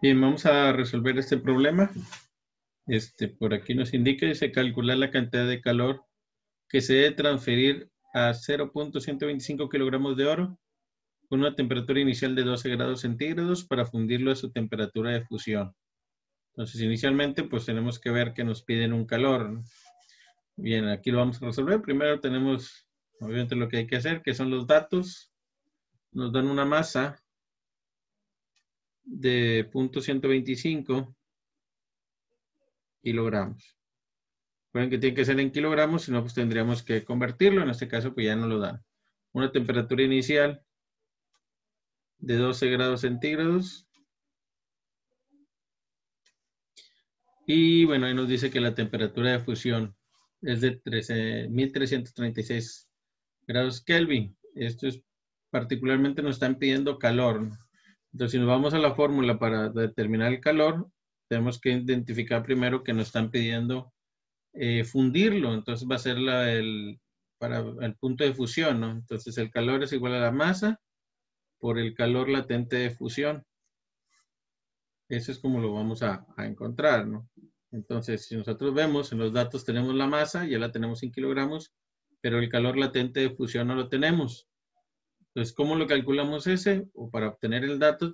Bien, vamos a resolver este problema. Por aquí nos indica, dice calcular la cantidad de calor que se debe transferir a 0.125 kilogramos de oro con una temperatura inicial de 12 grados centígrados para fundirlo a su temperatura de fusión. Entonces, inicialmente, pues tenemos que ver que nos piden un calor, ¿no? Bien, aquí lo vamos a resolver. Primero tenemos, obviamente, lo que hay que hacer, que son los datos. Nos dan una masa de 0.125 kilogramos. Recuerden que tiene que ser en kilogramos, si no, pues tendríamos que convertirlo. En este caso, pues ya no lo dan. Una temperatura inicial de 12 grados centígrados. Y bueno, ahí nos dice que la temperatura de fusión es de 13.336 grados Kelvin. Esto es particularmente nos están pidiendo calor, ¿no? Entonces, si nos vamos a la fórmula para determinar el calor, tenemos que identificar primero que nos están pidiendo fundirlo. Entonces va a ser para el punto de fusión, ¿no? Entonces el calor es igual a la masa por el calor latente de fusión. Eso es como lo vamos a encontrar, ¿no? Entonces, si nosotros vemos en los datos tenemos la masa, ya la tenemos en kilogramos, pero el calor latente de fusión no lo tenemos. Entonces, ¿cómo lo calculamos ese? O para obtener el dato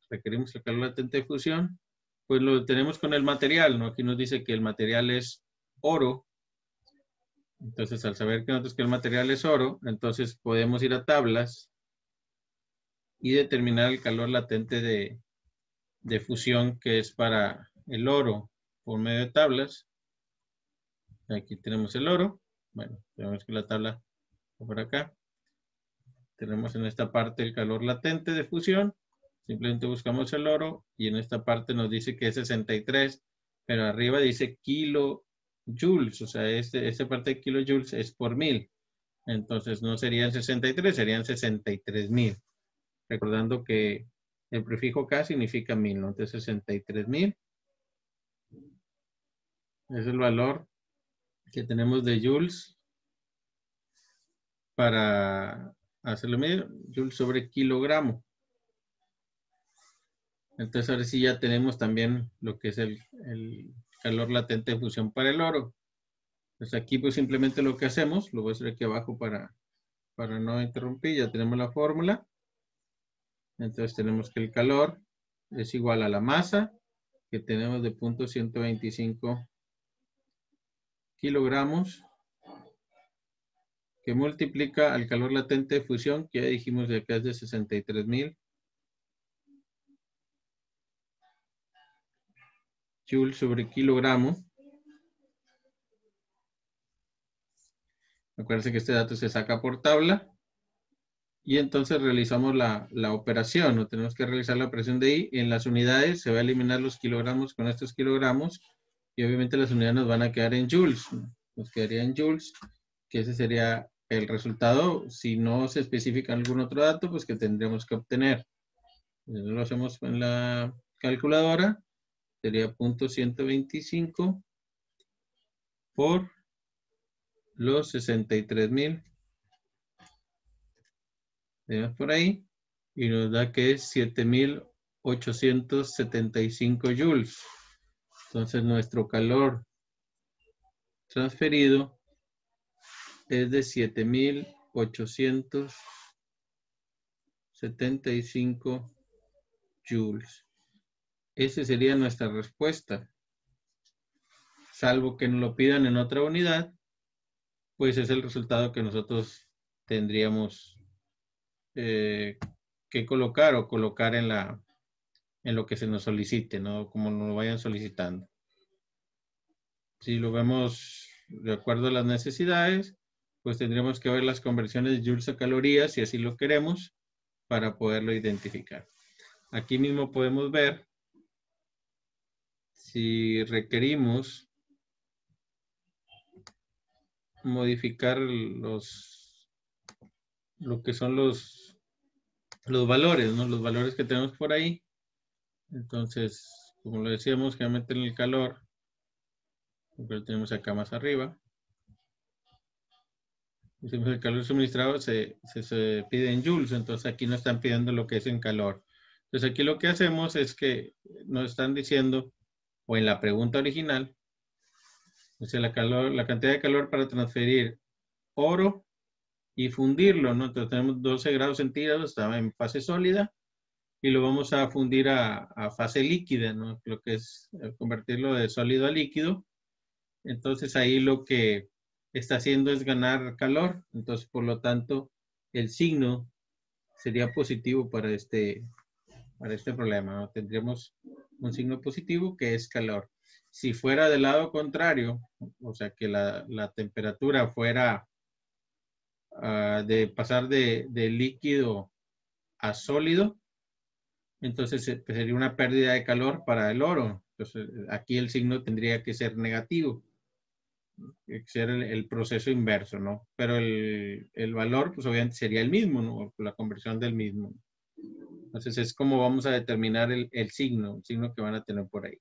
requerimos el calor latente de fusión, pues lo tenemos con el material, ¿no? Aquí nos dice que el material es oro. Entonces, al saber que nosotros que el material es oro, entonces podemos ir a tablas y determinar el calor latente de fusión que es para el oro por medio de tablas. Aquí tenemos el oro. Bueno, tenemos que la tabla por acá. Tenemos en esta parte el calor latente de fusión. Simplemente buscamos el oro y en esta parte nos dice que es 63, pero arriba dice kilojoules, o sea, esta parte de kilojoules es por 1000. Entonces no serían 63, serían 63.000. Recordando que el prefijo K significa 1000, ¿no? Entonces 63.000 es el valor que tenemos de joules para hacerlo medio, joules sobre kilogramo. Entonces ahora sí ya tenemos también lo que es el calor latente de fusión para el oro. Pues aquí pues simplemente lo que hacemos, lo voy a hacer aquí abajo para no interrumpir, ya tenemos la fórmula. Entonces tenemos que el calor es igual a la masa que tenemos de 0.125 kilogramos, que multiplica al calor latente de fusión, que ya dijimos de acá es de 63.000 joules sobre kilogramo. Acuérdense que este dato se saca por tabla. Y entonces realizamos la operación, ¿no? Tenemos que realizar la operación de ahí. En las unidades se va a eliminar los kilogramos con estos kilogramos. Y obviamente las unidades nos van a quedar en joules, ¿no? Nos quedaría en joules, que ese sería el resultado. Si no se especifica algún otro dato, pues que tendríamos que obtener. Lo hacemos en la calculadora. Sería 0.125 por los 63.000. Tenemos por ahí. Y nos da que es 7.875 joules. Entonces nuestro calor transferido es de 7.875 joules. Esa sería nuestra respuesta. Salvo que nos lo pidan en otra unidad, pues es el resultado que nosotros tendríamos que colocar o colocar en lo que se nos solicite, ¿no? Como nos lo vayan solicitando. Si lo vemos de acuerdo a las necesidades, pues tendríamos que ver las conversiones de joules a calorías, si así lo queremos, para poderlo identificar. Aquí mismo podemos ver si requerimos modificar lo que son los valores, ¿no? Los valores que tenemos por ahí. Entonces, como lo decíamos, generalmente en el calor, lo tenemos acá más arriba. El calor suministrado se pide en joules, entonces aquí no están pidiendo lo que es en calor. Entonces aquí lo que hacemos es que nos están diciendo, o en la pregunta original, o sea, la cantidad de calor para transferir oro y fundirlo, ¿no? Entonces tenemos 12 grados centígrados, estaba en fase sólida, y lo vamos a fundir a fase líquida, ¿no? Lo que es convertirlo de sólido a líquido. Entonces ahí lo que está haciendo es ganar calor, entonces por lo tanto el signo sería positivo para este problema, ¿no? Tendríamos un signo positivo que es calor. Si fuera del lado contrario, o sea que la temperatura fuera de pasar de líquido a sólido, entonces pues, sería una pérdida de calor para el oro. Entonces aquí el signo tendría que ser negativo, ser el proceso inverso, ¿no? Pero el valor, pues obviamente sería el mismo, ¿no? La conversión del mismo. Entonces es como vamos a determinar el signo que van a tener por ahí.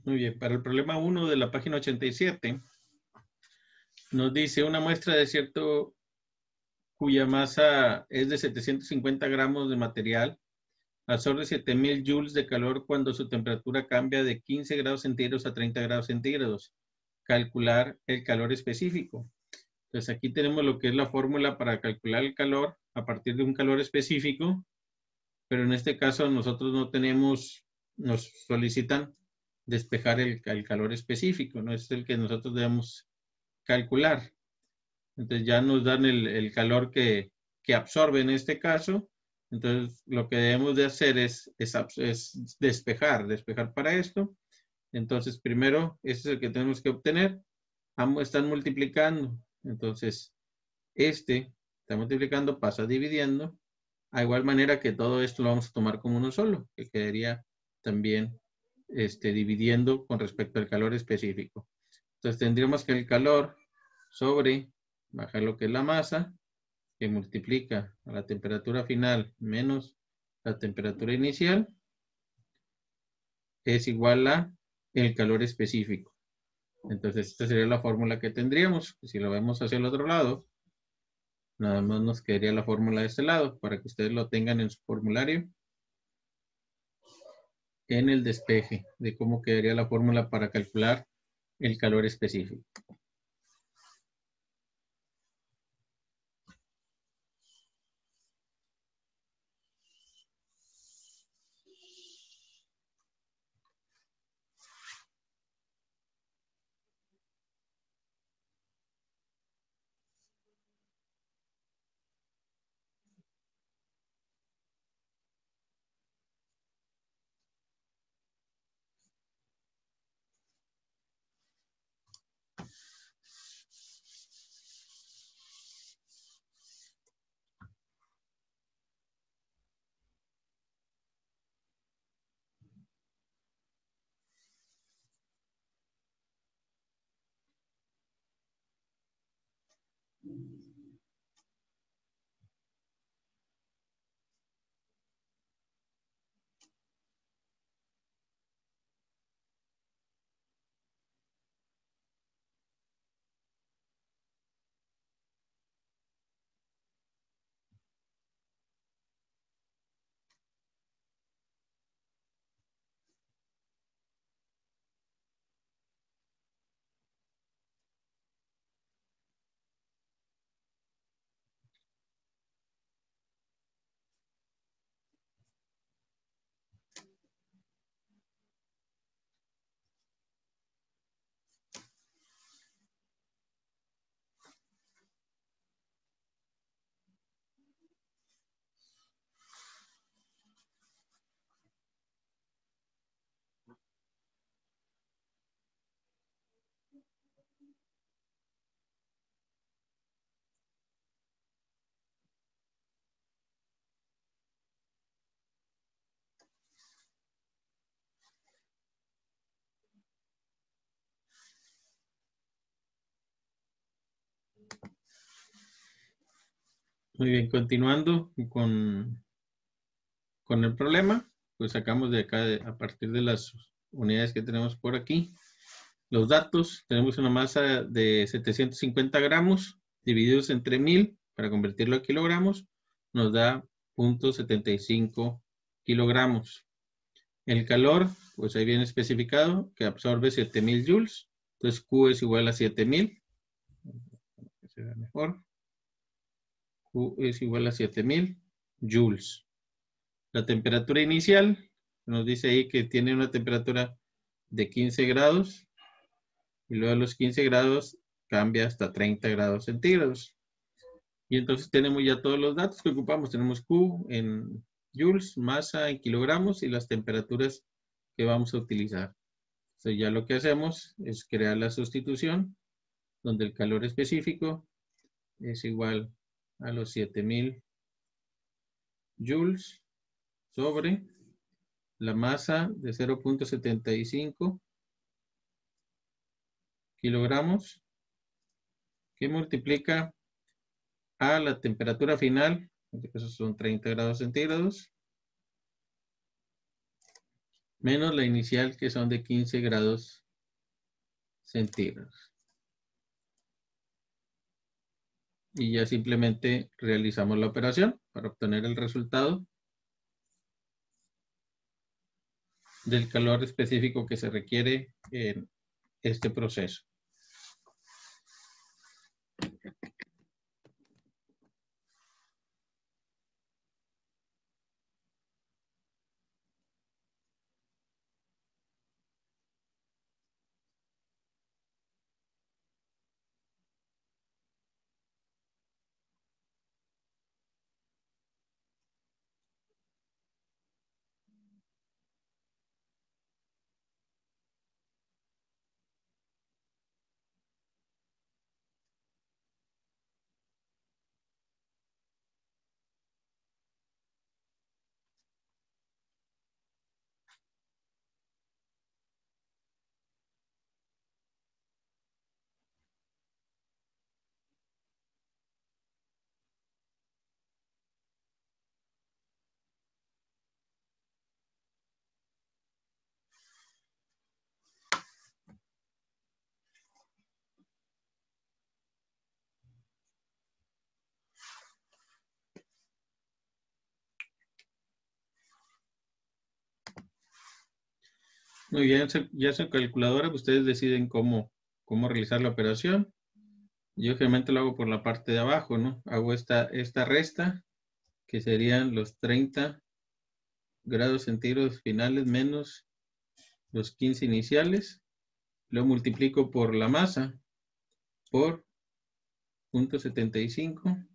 Muy bien, para el problema 1 de la página 87, nos dice una muestra de desierto cuya masa es de 750 gramos de material, absorbe 7000 joules de calor cuando su temperatura cambia de 15 grados centígrados a 30 grados centígrados. Calcular el calor específico. Entonces aquí tenemos lo que es la fórmula para calcular el calor a partir de un calor específico, pero en este caso nosotros no tenemos, nos solicitan despejar el calor específico, no es el que nosotros debemos calcular. Entonces ya nos dan el calor que absorbe en este caso. Entonces lo que debemos de hacer es despejar para esto. Entonces primero, este es el que tenemos que obtener. Ambos están multiplicando. Entonces este está multiplicando, pasa dividiendo. A igual manera que todo esto lo vamos a tomar como uno solo, que quedaría también dividiendo con respecto al calor específico. Entonces tendríamos que el calor sobre, bajar lo que es la masa, que multiplica a la temperatura final menos la temperatura inicial, es igual a el calor específico. Entonces, esta sería la fórmula que tendríamos. Si lo vemos hacia el otro lado, nada más nos quedaría la fórmula de este lado para que ustedes lo tengan en su formulario en el despeje de cómo quedaría la fórmula para calcular el calor específico. Muy bien, continuando con el problema, pues sacamos de acá, a partir de las unidades que tenemos por aquí, los datos. Tenemos una masa de 750 gramos divididos entre 1000 para convertirlo a kilogramos, nos da 0.75 kilogramos. El calor, pues ahí viene especificado que absorbe 7000 joules, entonces Q es igual a 7000, se ve mejor. Q es igual a 7000 joules. La temperatura inicial nos dice ahí que tiene una temperatura de 15 grados y luego a los 15 grados cambia hasta 30 grados centígrados. Y entonces tenemos ya todos los datos que ocupamos. Tenemos Q en joules, masa en kilogramos y las temperaturas que vamos a utilizar. Entonces ya lo que hacemos es crear la sustitución donde el calor específico es igual a los 7000 joules sobre la masa de 0.75 kilogramos que multiplica a la temperatura final, en este caso son 30 grados centígrados, menos la inicial que son de 15 grados centígrados. Y ya simplemente realizamos la operación para obtener el resultado del calor específico que se requiere en este proceso. Muy bien, ya en su calculadora ustedes deciden cómo realizar la operación. Yo generalmente lo hago por la parte de abajo, ¿no? Hago esta resta, que serían los 30 grados centígrados finales menos los 15 iniciales. Lo multiplico por la masa, por 0.75.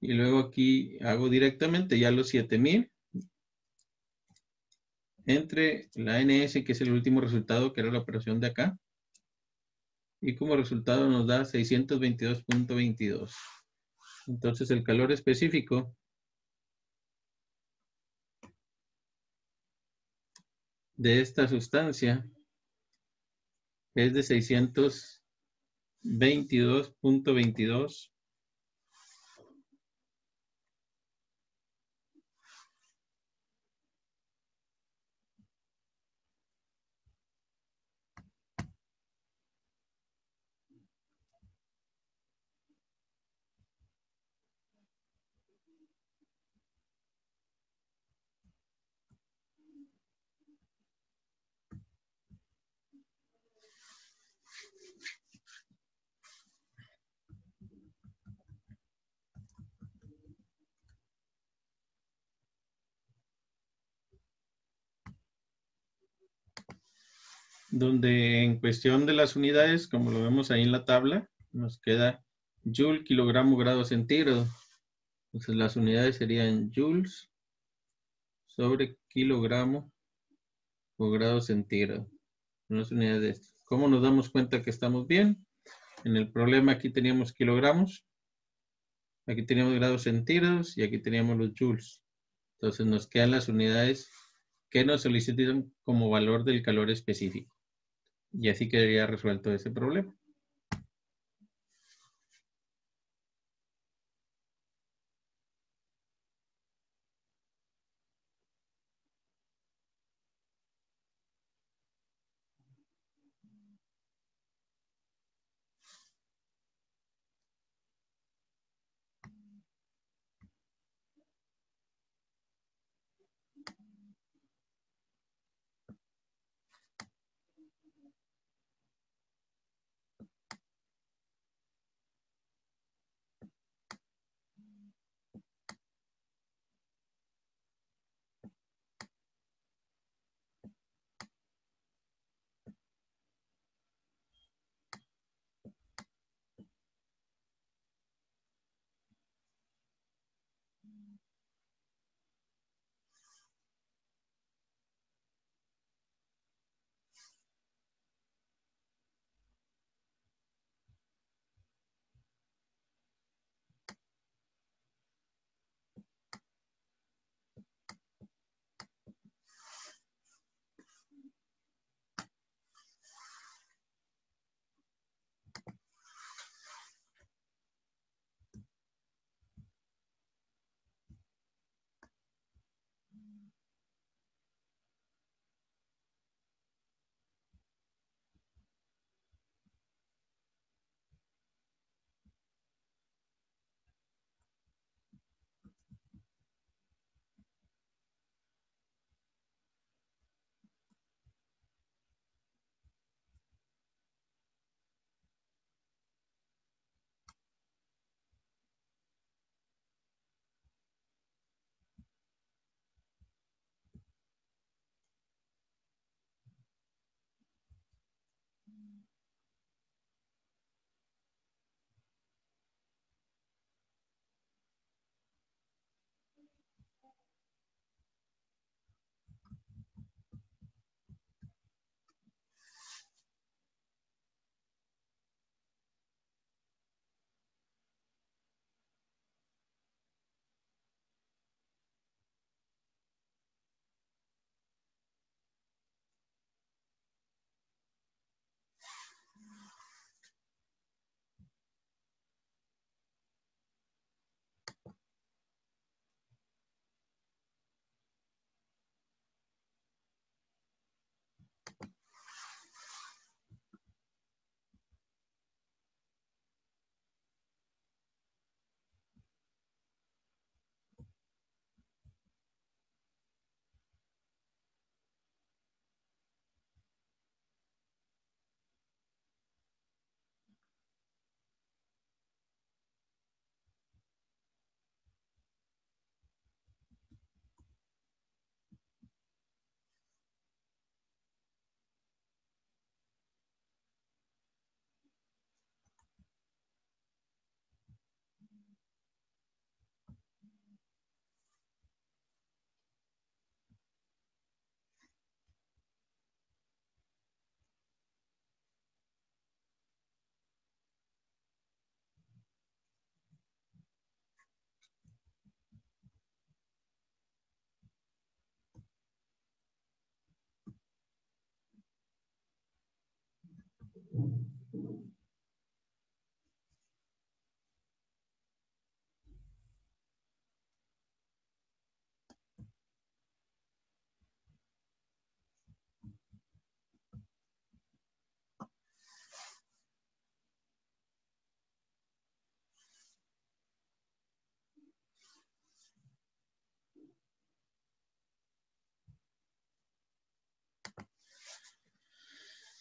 Y luego aquí hago directamente ya los 7000 entre la NS, que es el último resultado, que era la operación de acá. Y como resultado nos da 622.22. Entonces el calor específico de esta sustancia es de 622.22. Donde en cuestión de las unidades, como lo vemos ahí en la tabla, nos queda joule, kilogramo, grado centígrado. Entonces las unidades serían joules sobre kilogramo o grado centígrado. Son las unidades de estas. ¿Cómo nos damos cuenta que estamos bien? En el problema aquí teníamos kilogramos, aquí teníamos grados centígrados y aquí teníamos los joules. Entonces nos quedan las unidades que nos solicitan como valor del calor específico. Y así quedaría resuelto ese problema.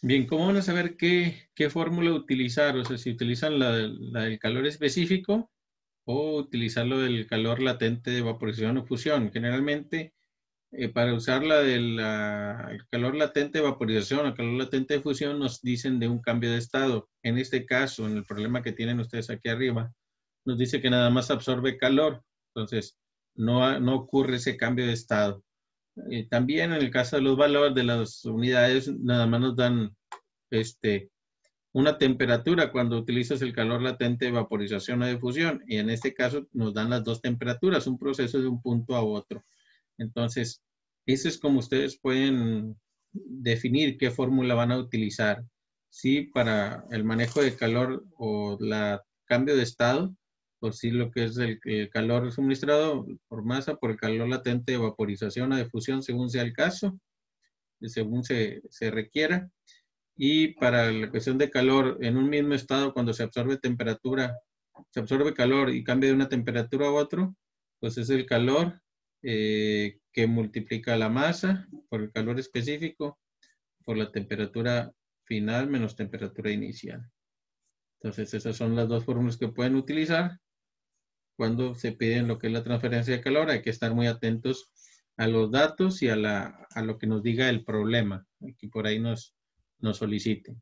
Bien, ¿cómo van a saber qué fórmula utilizar? O sea, si utilizan la del calor específico o utilizar lo del calor latente de vaporización o fusión. Generalmente, para usar el calor latente de vaporización o calor latente de fusión, nos dicen de un cambio de estado. En este caso, en el problema que tienen ustedes aquí arriba, nos dice que nada más absorbe calor. Entonces, no ocurre ese cambio de estado. También en el caso de los valores de las unidades, nada más nos dan este, una temperatura cuando utilizas el calor latente de vaporización o de fusión. Y en este caso nos dan las dos temperaturas, un proceso de un punto a otro. Entonces, eso es como ustedes pueden definir qué fórmula van a utilizar. Sí, para el manejo de calor o la cambio de estado, pues sí, lo que es el calor suministrado por masa, por el calor latente de vaporización o de fusión, según sea el caso, según se requiera. Y para la cuestión de calor, en un mismo estado, cuando se absorbe temperatura, se absorbe calor y cambia de una temperatura a otro, pues es el calor que multiplica la masa por el calor específico, por la temperatura final menos temperatura inicial. Entonces, esas son las dos fórmulas que pueden utilizar cuando se piden lo que es la transferencia de calor. Hay que estar muy atentos a los datos y a lo que nos diga el problema, que por ahí nos soliciten.